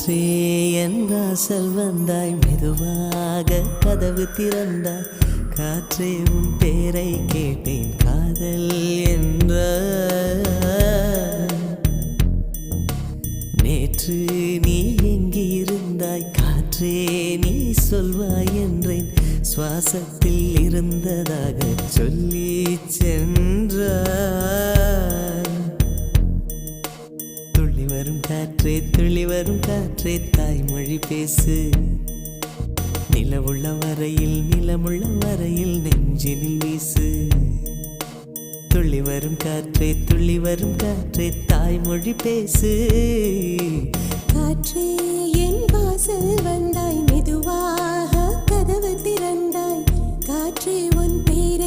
காற்றே என் வாசல் வந்தாய், மெதுவாக கதவு திறந்தாய். காற்றே உன் பேரை கேட்டேன், காதல் என்ற. நேற்று நீ எங்கிருந்தாய், காற்றே நீ சொல்வாய் என்றேன். சுவாசத்தில் இருந்ததாக சொல்லி சென்றாய். துள்ளி வரும் காற்றே, துள்ளி வரும் காற்றே, தாய்மொழி பேசு. நிலவுள்ள வரையில், நிலமுள்ள வரையில் நெஞ்சினில் வீசு. துள்ளி வரும் காற்றே, துள்ளி வரும் காற்றே, தாய்மொழி பேசு. காற்றே என் வாசல் வந்தாய்,